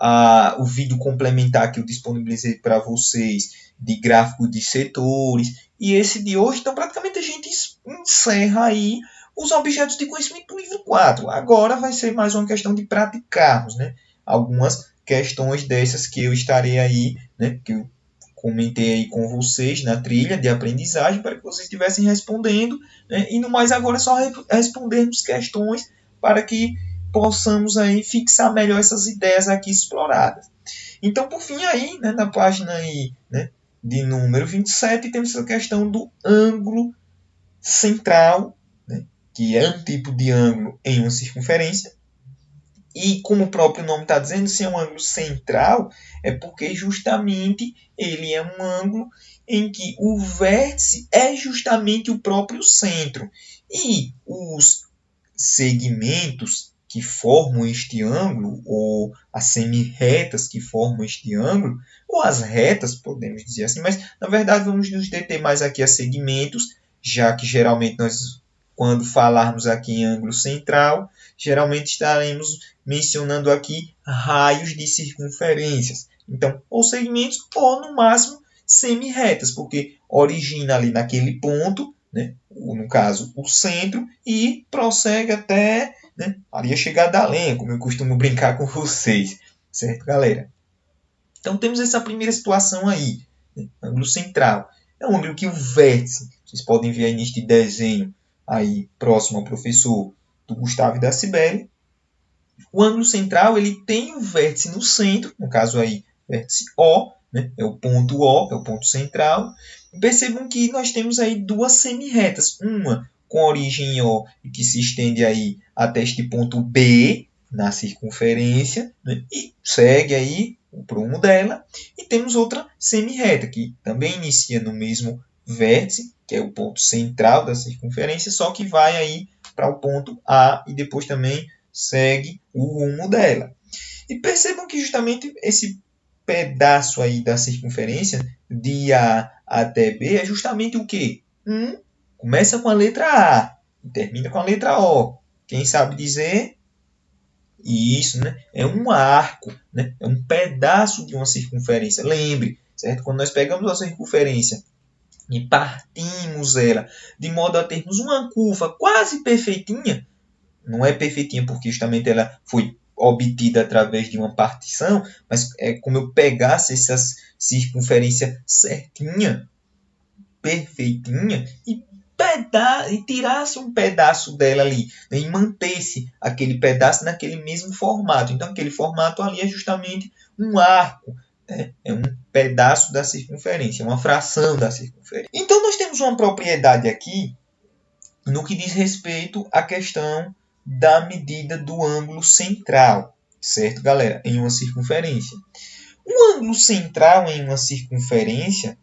o vídeo complementar que eu disponibilizei para vocês de gráfico de setores e esse de hoje, então praticamente a gente encerra aí os objetos de conhecimento do livro 4. Agora vai ser mais uma questão de praticarmos, né, algumas questões dessas que eu estarei aí, né, que eu comentei aí com vocês na trilha de aprendizagem para que vocês estivessem respondendo, né? E no mais agora é só respondermos questões para que possamos aí fixar melhor essas ideias aqui exploradas. Então, por fim aí, né, na página aí, né, de número 27, temos essa questão do ângulo central, né, que é um tipo de ângulo em uma circunferência. E como o próprio nome está dizendo, se é um ângulo central, é porque justamente ele é um ângulo em que o vértice é justamente o próprio centro. E os segmentos que formam este ângulo, ou as semi-retas que formam este ângulo, ou as retas, podemos dizer assim, mas na verdade vamos nos deter mais aqui a segmentos, já que geralmente nós, quando falarmos aqui em ângulo central, geralmente estaremos mencionando aqui raios de circunferências. Então, ou segmentos, ou no máximo semi-retas, porque origina ali naquele ponto, né, no caso o centro, e prossegue até, né, ali a chegada da lenha, como eu costumo brincar com vocês, certo, galera? Então temos essa primeira situação aí, né, ângulo central. É um ângulo que o vértice, vocês podem ver aí neste desenho aí próximo ao professor do Gustavo e da Cibele. O ângulo central ele tem o vértice no centro, no caso aí vértice O, né, é o ponto O, é o ponto central. Percebam que nós temos aí duas semi-retas, uma com origem em O e que se estende aí até este ponto B na circunferência, né, e segue aí o prumo dela. E temos outra semi-reta que também inicia no mesmo vértice, que é o ponto central da circunferência, só que vai aí para o ponto A e depois também segue o rumo dela. E percebam que justamente esse pedaço aí da circunferência de A até B é justamente o quê? Começa com a letra A e termina com a letra O. Quem sabe dizer? Isso, né? É um arco, né? É um pedaço de uma circunferência. Lembre, certo? Quando nós pegamos a circunferência e partimos ela de modo a termos uma curva quase perfeitinha, não é perfeitinha porque justamente ela foi obtida através de uma partição, mas é como eu pegasse essa circunferência certinha, perfeitinha, e tirasse um pedaço dela ali, né, e mantesse aquele pedaço naquele mesmo formato. Então, aquele formato ali é justamente um arco, né? É um pedaço da circunferência, uma fração da circunferência. Então, nós temos uma propriedade aqui no que diz respeito à questão da medida do ângulo central, certo, galera? Em uma circunferência. O ângulo central em uma circunferência,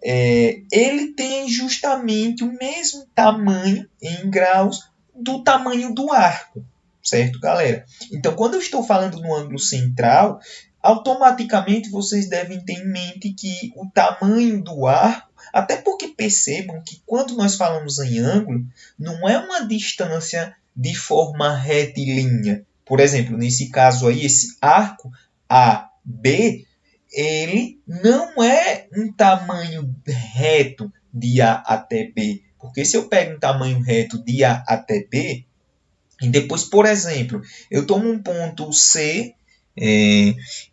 ele tem justamente o mesmo tamanho em graus do tamanho do arco, certo, galera? Então, quando eu estou falando no ângulo central, automaticamente vocês devem ter em mente que o tamanho do arco, até porque percebam que quando nós falamos em ângulo, não é uma distância de forma retilínea. Por exemplo, nesse caso aí, esse arco AB, ele não é um tamanho reto de A até B. Porque se eu pego um tamanho reto de A até B, e depois, por exemplo, eu tomo um ponto C,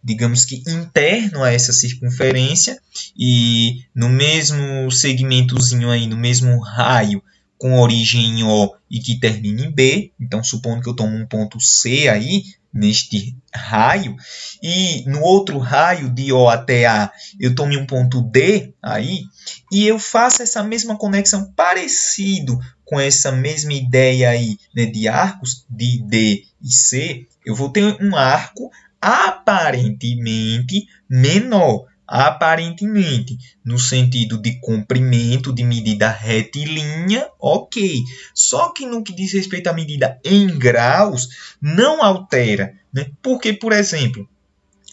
digamos que interno a essa circunferência, e no mesmo segmentozinho aí, no mesmo raio, com origem em O e que termina em B, então supondo que eu tomo um ponto C aí, neste raio, e no outro raio de O até A eu tome um ponto D aí, e eu faço essa mesma conexão parecido com essa mesma ideia aí, né, de arcos de D e C, eu vou ter um arco aparentemente menor, aparentemente, no sentido de comprimento, de medida retilínea, ok. Só que no que diz respeito à medida em graus, não altera, né? Porque, por exemplo,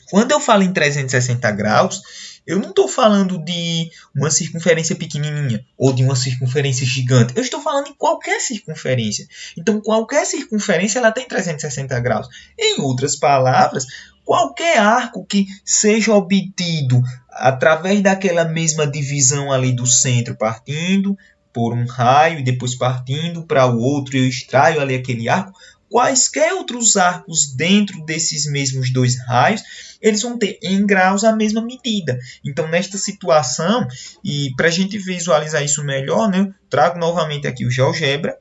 quando eu falo em 360 graus, eu não estou falando de uma circunferência pequenininha ou de uma circunferência gigante. Eu estou falando em qualquer circunferência. Então, qualquer circunferência ela tem 360 graus. Em outras palavras, qualquer arco que seja obtido através daquela mesma divisão ali do centro, partindo por um raio e depois partindo para o outro, eu extraio ali aquele arco. Quaisquer outros arcos dentro desses mesmos dois raios, eles vão ter em graus a mesma medida. Então, nesta situação, e para a gente visualizar isso melhor, né, eu trago novamente aqui o GeoGebra,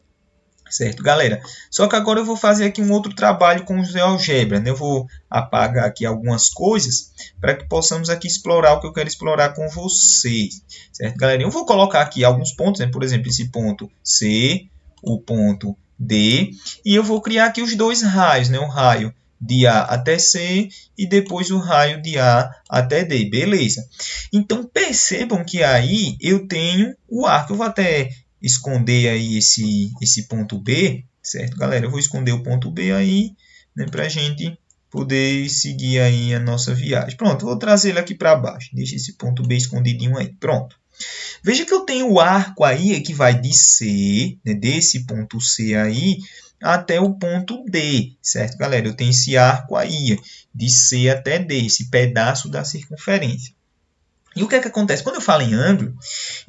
certo, galera? Só que agora eu vou fazer aqui um outro trabalho com o GeoGebra, né? Eu vou apagar aqui algumas coisas para que possamos aqui explorar o que eu quero explorar com vocês, certo, galera? Eu vou colocar aqui alguns pontos, né? Por exemplo, esse ponto C, o ponto D, e eu vou criar aqui os dois raios, né? O raio de A até C e depois o raio de A até D, beleza. Então, percebam que aí eu tenho o arco. Eu vou até esconder aí esse ponto B, certo, galera? Eu vou esconder o ponto B aí, né, para a gente poder seguir aí a nossa viagem. Pronto, vou trazer ele aqui para baixo. Deixa esse ponto B escondidinho aí. Pronto. Veja que eu tenho o arco aí que vai de C, né, desse ponto C aí, até o ponto D, certo, galera? Eu tenho esse arco aí, de C até D, esse pedaço da circunferência. E o que é que acontece? Quando eu falo em ângulo,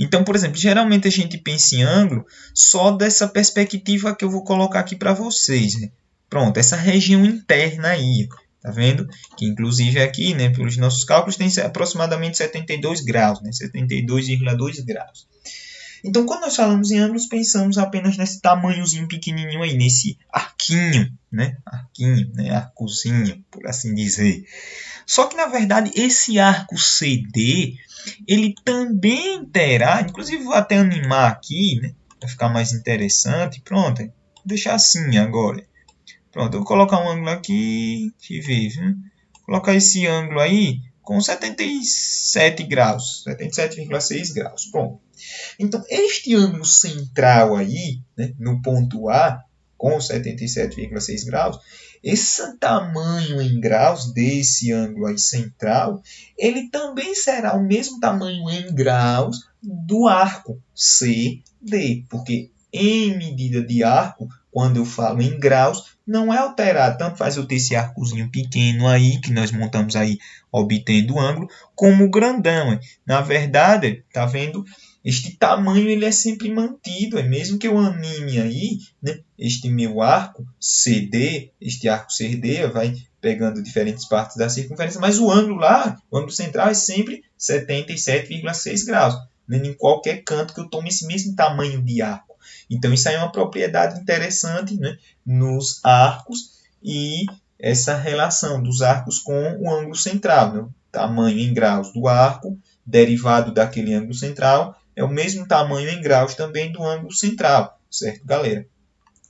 então, por exemplo, geralmente a gente pensa em ângulo só dessa perspectiva que eu vou colocar aqui para vocês, né? Pronto, essa região interna aí, tá vendo? Que inclusive aqui, né, pelos nossos cálculos, tem aproximadamente 72 graus, né? 72,2 graus. Então, quando nós falamos em ângulos, pensamos apenas nesse tamanhozinho pequenininho aí, nesse arquinho, né? Arquinho, né? Arcozinho, por assim dizer. Só que, na verdade, esse arco CD, ele também terá, inclusive vou até animar aqui, né? Para ficar mais interessante. Pronto, vou deixar assim agora. Pronto, eu vou colocar um ângulo aqui, deixa eu ver, viu? Vou colocar esse ângulo aí com 77 graus, 77,6 graus. Pronto. Então, este ângulo central aí, né, no ponto A, com 77,6 graus, esse tamanho em graus desse ângulo aí central, ele também será o mesmo tamanho em graus do arco CD, porque em medida de arco, quando eu falo em graus, não é alterado. Tanto faz eu ter esse arcozinho pequeno aí, que nós montamos aí, obtendo o ângulo, como o grandão. Na verdade, tá vendo? Este tamanho ele é sempre mantido, é mesmo que eu anime aí, né, este meu arco CD, este arco CD vai pegando diferentes partes da circunferência, mas o ângulo lá, o ângulo central é sempre 77,6 graus, né, em qualquer canto que eu tome esse mesmo tamanho de arco. Então isso aí é uma propriedade interessante, né, nos arcos e essa relação dos arcos com o ângulo central, né, o tamanho em graus do arco derivado daquele ângulo central é o mesmo tamanho em graus também do ângulo central, certo, galera?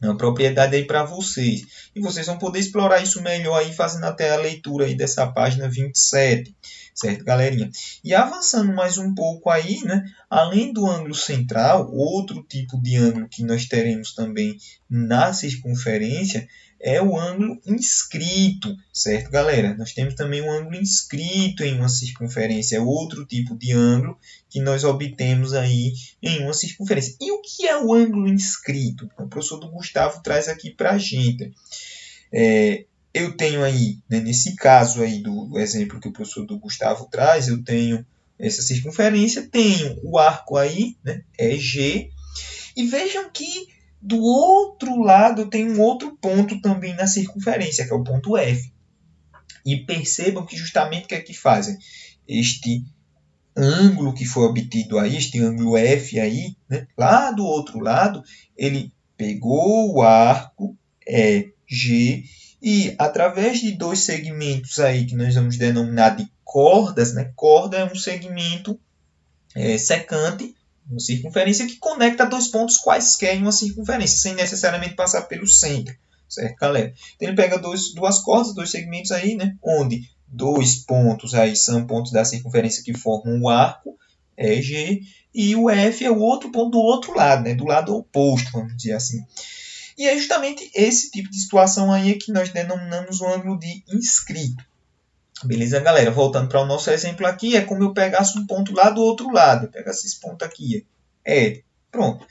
É uma propriedade aí para vocês. E vocês vão poder explorar isso melhor aí, fazendo até a leitura aí dessa página 27, certo, galerinha? E avançando mais um pouco aí, né? Além do ângulo central, outro tipo de ângulo que nós teremos também na circunferência é o ângulo inscrito, certo, galera? Nós temos também um ângulo inscrito em uma circunferência, é outro tipo de ângulo que nós obtemos aí em uma circunferência. E o que é o ângulo inscrito? O professor do Gustavo traz aqui para a gente. Eu tenho aí, né, nesse caso aí do exemplo que o professor do Gustavo traz, eu tenho essa circunferência, tenho o arco aí, né, EG, e vejam que do outro lado eu tenho um outro ponto também na circunferência, que é o ponto F. E percebam que justamente o que é que fazem? Este ângulo que foi obtido aí, este ângulo F aí, né, lá do outro lado, ele pegou o arco EG e através de dois segmentos aí que nós vamos denominar de cordas, né, corda é um segmento secante, uma circunferência que conecta dois pontos quaisquer em uma circunferência, sem necessariamente passar pelo centro, certo, galera? Então ele pega duas cordas, dois segmentos aí, né, onde dois pontos aí são pontos da circunferência que formam o arco, EG, e o F é o outro ponto do outro lado, né, do lado oposto, vamos dizer assim. E é justamente esse tipo de situação aí que nós denominamos o ângulo de inscrito. Beleza, galera? Voltando para o nosso exemplo aqui, é como eu pegasse um ponto lá do outro lado. Eu pegasse esse ponto aqui. Pronto.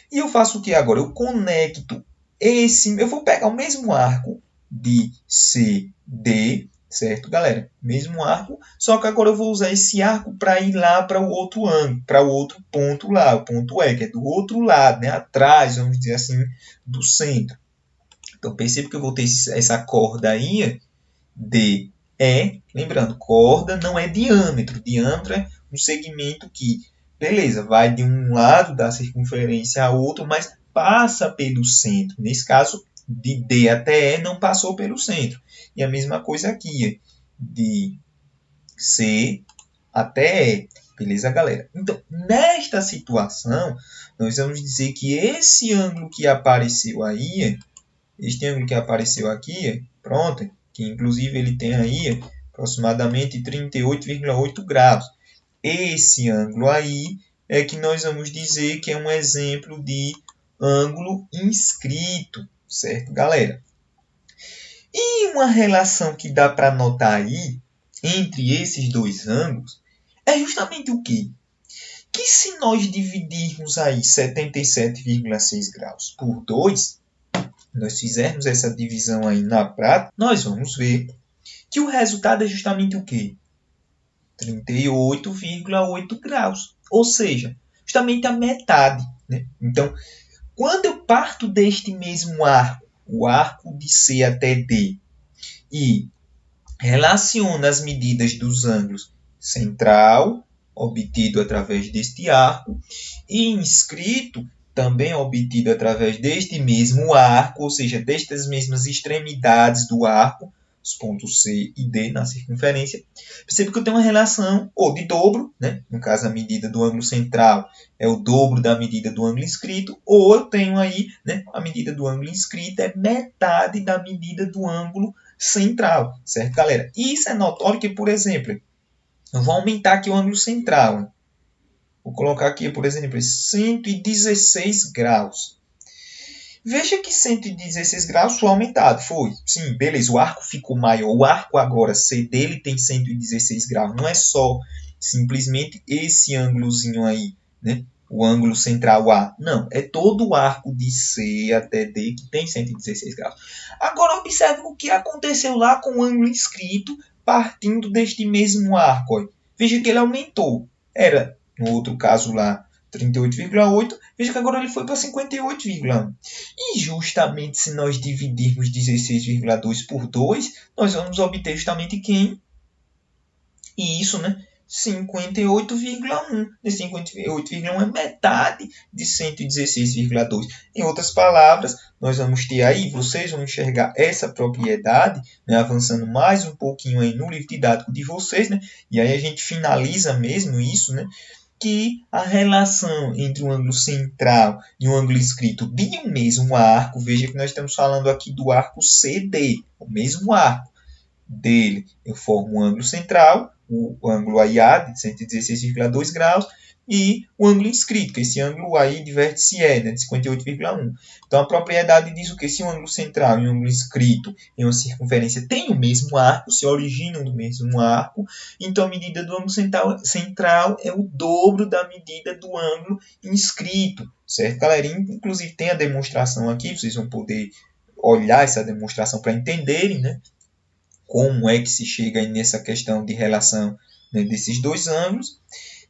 E eu faço o que agora? Eu conecto esse... Eu vou pegar o mesmo arco de CD, certo, galera? Mesmo arco, só que agora eu vou usar esse arco para ir lá para o outro ângulo, para o outro ponto lá, o ponto E, que é do outro lado, né? Atrás, vamos dizer assim, do centro. Então, perceba que eu vou ter essa corda aí de lembrando, corda não é diâmetro. Diâmetro é um segmento que, beleza, vai de um lado da circunferência a outro, mas passa pelo centro. Nesse caso, de D até E não passou pelo centro. E a mesma coisa aqui, de C até E. Beleza, galera? Então, nesta situação, nós vamos dizer que esse ângulo que apareceu aí, este ângulo que apareceu aqui, pronto, que inclusive ele tem aí aproximadamente 38,8 graus. Esse ângulo aí é que nós vamos dizer que é um exemplo de ângulo inscrito, certo, galera? E uma relação que dá para notar aí entre esses dois ângulos é justamente o quê? Que se nós dividirmos aí 77,6 graus por 2, nós fizermos essa divisão aí na prática, nós vamos ver que o resultado é justamente o quê? 38,8 graus. Ou seja, justamente a metade. Né? Então, quando eu parto deste mesmo arco, o arco de C até D, e relaciono as medidas dos ângulos central, obtido através deste arco, e inscrito, também obtido através deste mesmo arco, ou seja, destas mesmas extremidades do arco, os pontos C e D na circunferência, percebo que eu tenho uma relação ou de dobro, né? No caso a medida do ângulo central é o dobro da medida do ângulo inscrito, ou eu tenho aí, né, a medida do ângulo inscrito é metade da medida do ângulo central, certo, galera? E isso é notório que, por exemplo, eu vou aumentar aqui o ângulo central, né? Vou colocar aqui, por exemplo, 116 graus. Veja que 116 graus foi aumentado. Foi. Sim, beleza. O arco ficou maior. O arco agora, C dele tem 116 graus. Não é só simplesmente esse ângulozinho aí, né? O ângulo central A. Não, é todo o arco de C até D que tem 116 graus. Agora, observe o que aconteceu lá com o ângulo inscrito partindo deste mesmo arco. Ó. Veja que ele aumentou. Era, no outro caso lá, 38,8. Veja que agora ele foi para 58,1. E justamente se nós dividirmos 16,2 por 2, nós vamos obter justamente quem? Isso, né? 58,1. Esse 58,1 é metade de 116,2. Em outras palavras, nós vamos ter aí, vocês vão enxergar essa propriedade, né, avançando mais um pouquinho aí no livro didático de vocês, né? E aí a gente finaliza mesmo isso, né? Que a relação entre o ângulo central e o ângulo inscrito de um mesmo arco, veja que nós estamos falando aqui do arco CD, o mesmo arco dele, eu formo um ângulo central, o ângulo AA de 116,2 graus, e o ângulo inscrito, que é esse ângulo aí de vértice E, né, de 58,1. Então, a propriedade diz o que? Se o ângulo central e o ângulo inscrito em uma circunferência têm o mesmo arco, se originam do mesmo arco, então a medida do ângulo central é o dobro da medida do ângulo inscrito, certo, galerinha? Inclusive, tem a demonstração aqui, vocês vão poder olhar essa demonstração para entenderem, né? Como é que se chega aí nessa questão de relação, né, desses dois ângulos.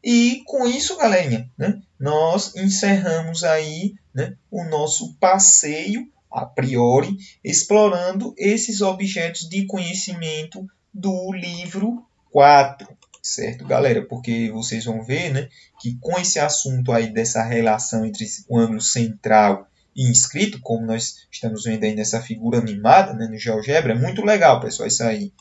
E com isso, galerinha, né, nós encerramos aí, né, o nosso passeio, a priori, explorando esses objetos de conhecimento do livro 4. Certo, galera? Porque vocês vão ver, né, que com esse assunto aí dessa relação entre o ângulo central e inscrito, como nós estamos vendo aí nessa figura animada, né, no GeoGebra, é muito legal, pessoal, isso aí.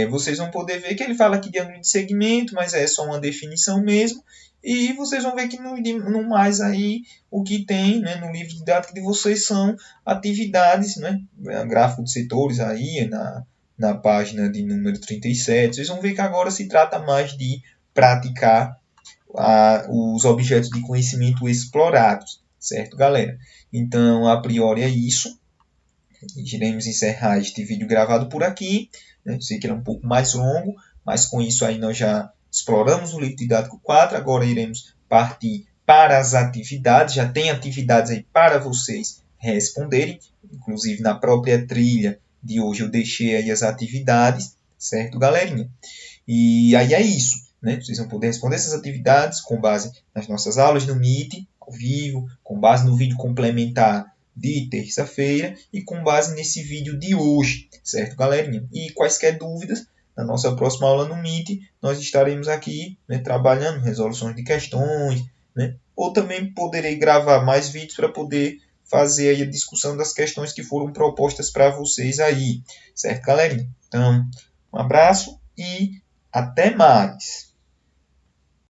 Vocês vão poder ver que ele fala aqui de ângulo de segmento, mas é só uma definição mesmo. E vocês vão ver que no mais aí o que tem, né, no livro didático de vocês são atividades, né, gráfico de setores aí na página de número 37. Vocês vão ver que agora se trata mais de praticar os objetos de conhecimento explorados, certo, galera? Então, a priori é isso. Iremos encerrar este vídeo gravado por aqui. Né? Sei que ele é um pouco mais longo, mas com isso aí nós já exploramos o livro didático 4. Agora iremos partir para as atividades. Já tem atividades aí para vocês responderem. Inclusive na própria trilha de hoje eu deixei aí as atividades, certo, galerinha? E aí é isso. Né? Vocês vão poder responder essas atividades com base nas nossas aulas no Meet, ao vivo, com base no vídeo complementar de terça-feira e com base nesse vídeo de hoje, certo, galerinha? E quaisquer dúvidas, na nossa próxima aula no Meet, nós estaremos aqui, né, trabalhando resoluções de questões, né? Ou também poderei gravar mais vídeos para poder fazer aí a discussão das questões que foram propostas para vocês aí, certo, galerinha? Então, um abraço e até mais!